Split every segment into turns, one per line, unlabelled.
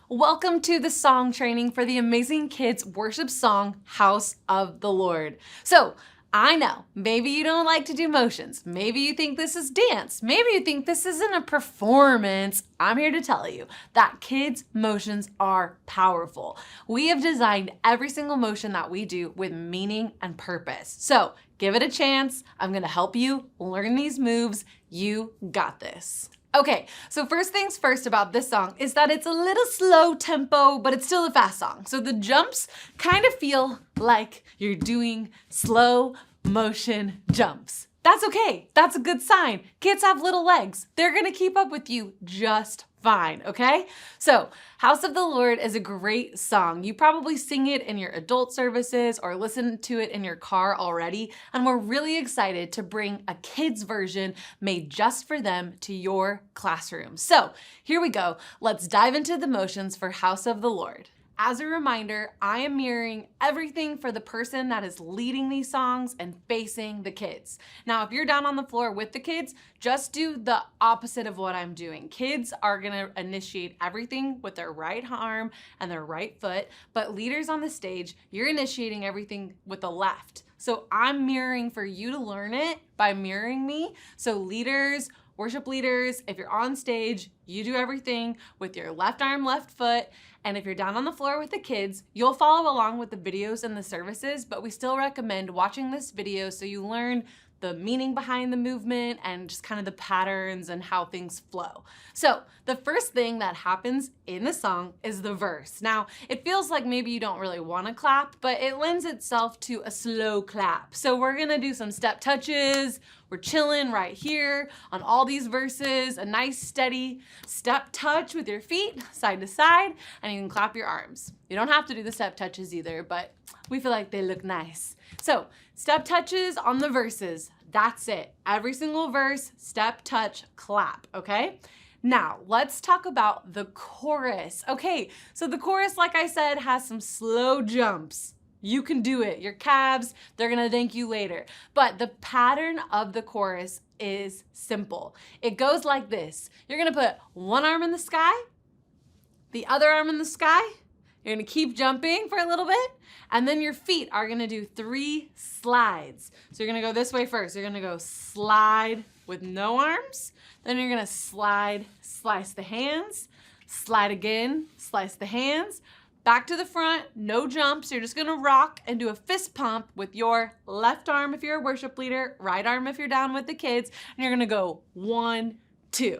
Welcome to the song training for the Amazing Kids worship song, House of the Lord. So, I know, maybe you don't like to do motions. Maybe you think this is dance. Maybe you think this isn't a performance. I'm here to tell you that kids' motions are powerful. We have designed every single motion that we do with meaning and purpose. So, give it a chance. I'm gonna help you learn these moves. You got this. Okay, so first things first about this song is that it's a little slow tempo, but it's still a fast song. So the jumps kind of feel like you're doing slow motion jumps. That's okay. That's a good sign. Kids have little legs. They're gonna keep up with you just fine, okay? So, House of the Lord is a great song. You probably sing it in your adult services or listen to it in your car already, and we're really excited to bring a kids version made just for them to your classroom. So, here we go. Let's dive into the motions for House of the Lord. As a reminder, I am mirroring everything for the person that is leading these songs and facing the kids. Now, if you're down on the floor with the kids, just do the opposite of what I'm doing. Kids are gonna initiate everything with their right arm and their right foot, but leaders on the stage, you're initiating everything with the left. So I'm mirroring for you to learn it by mirroring me. So leaders, worship leaders, if you're on stage, you do everything with your left arm, left foot. And if you're down on the floor with the kids, you'll follow along with the videos and the services, but we still recommend watching this video so you learn the meaning behind the movement and just kind of the patterns and how things flow. So the first thing that happens in the song is the verse. Now, it feels like maybe you don't really want to clap, but it lends itself to a slow clap. So we're gonna do some step touches. We're chilling right here on all these verses, a nice steady step touch with your feet side to side, and you can clap your arms. You don't have to do the step touches either, but we feel like they look nice. So step touches on the verses, that's it. Every single verse, step, touch, clap, okay? Now, let's talk about the chorus. Okay, so the chorus, like I said, has some slow jumps. You can do it. Your calves, they're gonna thank you later. But the pattern of the chorus is simple. It goes like this. You're gonna put one arm in the sky, the other arm in the sky. You're gonna keep jumping for a little bit, and then your feet are gonna do 3 slides. So you're gonna go this way first. You're gonna go slide with no arms. Then you're gonna slide, slice the hands, slide again, slice the hands. Back to the front, no jumps. You're just gonna rock and do a fist pump with your left arm if you're a worship leader, right arm if you're down with the kids, and you're gonna go 1, 2.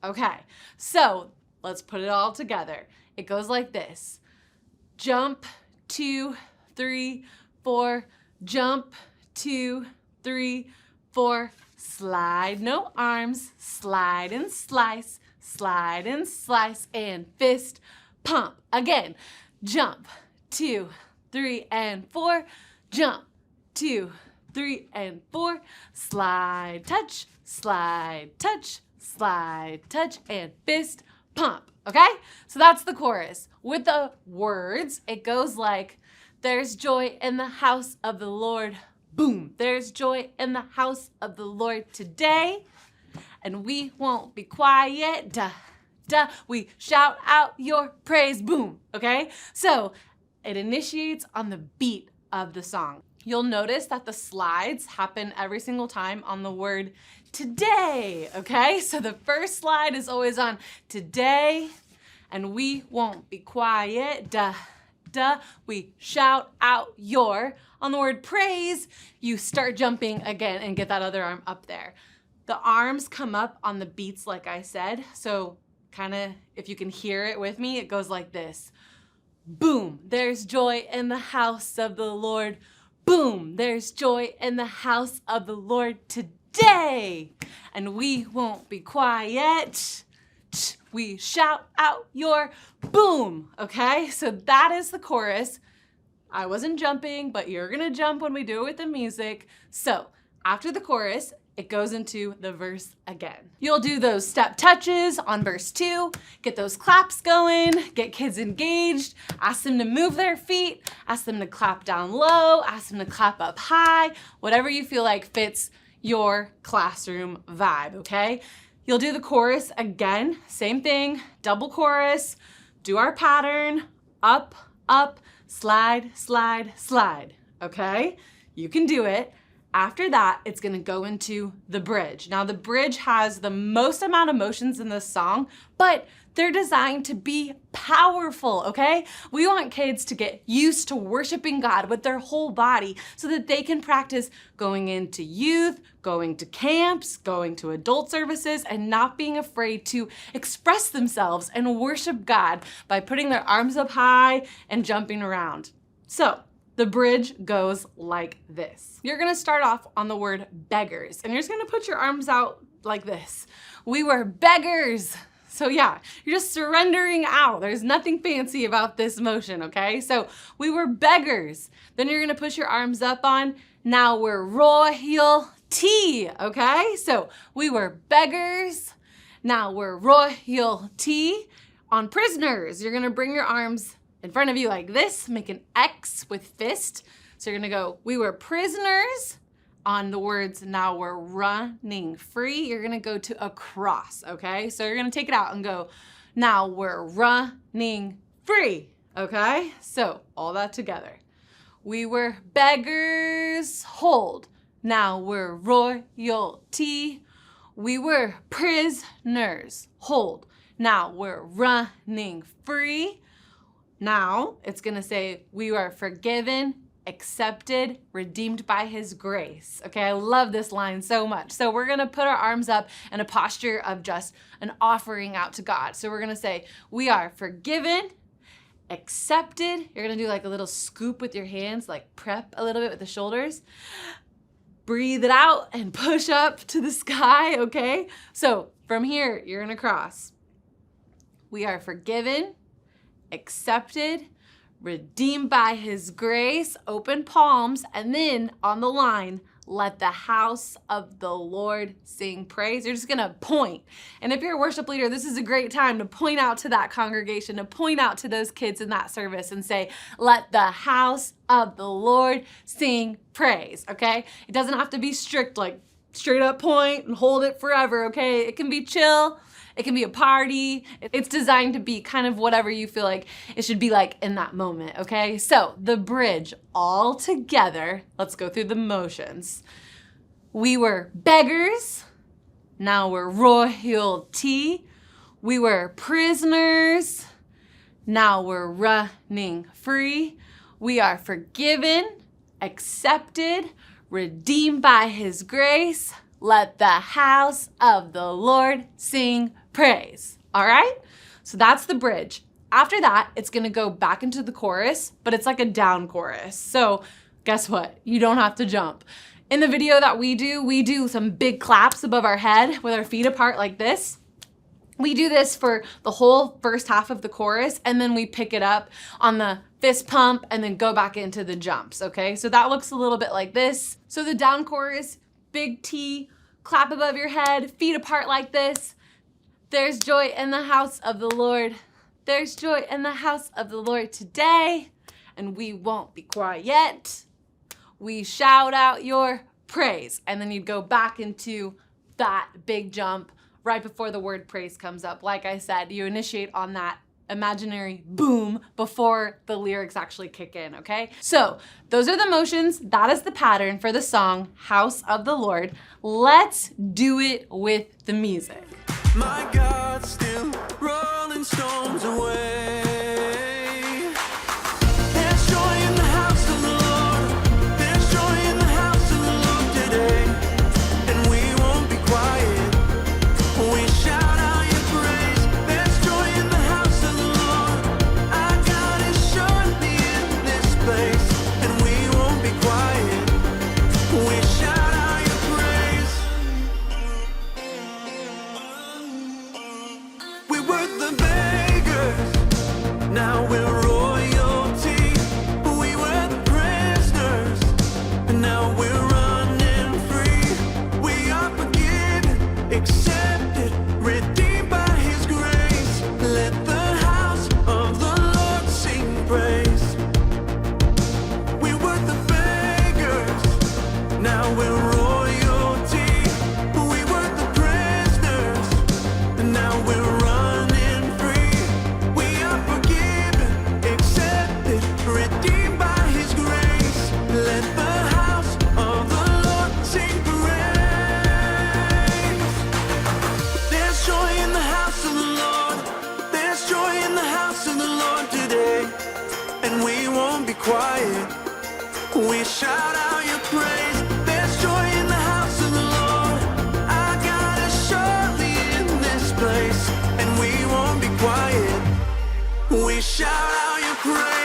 Okay, so let's put it all together. It goes like this. Jump, 2, 3, 4, jump, 2, 3, 4, slide, no arms, slide and slice, and fist pump. Again, jump, 2, 3, and 4, jump, 2, 3, and 4, slide, touch, and fist pump, okay? So that's the chorus. With the words, it goes like, there's joy in the house of the Lord, boom. There's joy in the house of the Lord today, and we won't be quiet, duh, duh. We shout out your praise, boom, okay? So it initiates on the beat of the song. You'll notice that the slides happen every single time on the word today, okay? So the first slide is always on today, and we won't be quiet, duh, duh. We shout out your. On the word praise, you start jumping again and get that other arm up there. The arms come up on the beats like I said, so kind of, if you can hear it with me, it goes like this. Boom, there's joy in the house of the Lord. Boom, there's joy in the house of the Lord today. And we won't be quiet. We shout out your boom, okay? So that is the chorus. I wasn't jumping, but you're gonna jump when we do it with the music. So after the chorus, it goes into the verse again. You'll do those step touches on verse 2, get those claps going, get kids engaged, ask them to move their feet, ask them to clap down low, ask them to clap up high, whatever you feel like fits your classroom vibe, okay? You'll do the chorus again, same thing, double chorus, do our pattern, up, up, slide, slide, slide, okay? You can do it. After that, it's gonna go into the bridge. Now the bridge has the most amount of motions in this song, but they're designed to be powerful, okay? We want kids to get used to worshiping God with their whole body so that they can practice going into youth, going to camps, going to adult services, and not being afraid to express themselves and worship God by putting their arms up high and jumping around. So, the bridge goes like this. You're gonna start off on the word beggars, and you're just gonna put your arms out like this. We were beggars. So yeah, you're just surrendering out. There's nothing fancy about this motion, okay? So we were beggars. Then you're gonna push your arms up on, now we're royalty, okay? So we were beggars, now we're royalty. On prisoners, you're gonna bring your arms in front of you like this, make an X with fist. So you're gonna go, we were prisoners. On the words, now we're running free, you're gonna go to across, okay? So you're gonna take it out and go, now we're running free, okay? So all that together. We were beggars, hold. Now we're royalty. We were prisoners, hold. Now we're running free. Now it's gonna say, we are forgiven, accepted, redeemed by his grace. Okay, I love this line so much. So we're gonna put our arms up in a posture of just an offering out to God. So we're gonna say, we are forgiven, accepted. You're gonna do like a little scoop with your hands, like prep a little bit with the shoulders. Breathe it out and push up to the sky, okay? So from here, you're gonna cross. We are forgiven, accepted, redeemed by his grace, open palms, and then on the line, let the house of the Lord sing praise. You're just gonna point. And if you're a worship leader, this is a great time to point out to that congregation, to point out to those kids in that service and say, let the house of the Lord sing praise, okay? It doesn't have to be strict, like straight up point and hold it forever, okay? It can be chill. It can be a party. It's designed to be kind of whatever you feel like it should be like in that moment, okay? So the bridge all together, let's go through the motions. We were beggars, now we're royalty. We were prisoners, now we're running free. We are forgiven, accepted, redeemed by his grace. Let the house of the Lord sing praise. All right? So that's the bridge. After that, it's gonna go back into the chorus, but it's like a down chorus. So guess what? You don't have to jump. In the video that we do some big claps above our head with our feet apart like this. We do this for the whole first half of the chorus, and then we pick it up on the fist pump and then go back into the jumps, okay? So that looks a little bit like this. So the down chorus, big T, clap above your head, feet apart like this. There's joy in the house of the Lord. There's joy in the house of the Lord today, and we won't be quiet. We shout out your praise. And then you'd go back into that big jump right before the word praise comes up. Like I said, you initiate on that imaginary boom before the lyrics actually kick in, okay? So those are the motions. That is the pattern for the song, House of the Lord. Let's do it with the music.
My God, still rolling stones away. There's joy in the house of the Lord. There's joy in the house of the Lord today. And we won't be quiet. We shout out your praise. There's joy in the house of the Lord. Our God is surely in this place. And we won't be quiet. We shout out your praise. We were the beggars. and we won't be quiet. We shout out your praise. There's joy in the house of the Lord. I got us surely in this place, and we won't be quiet. We shout out your praise.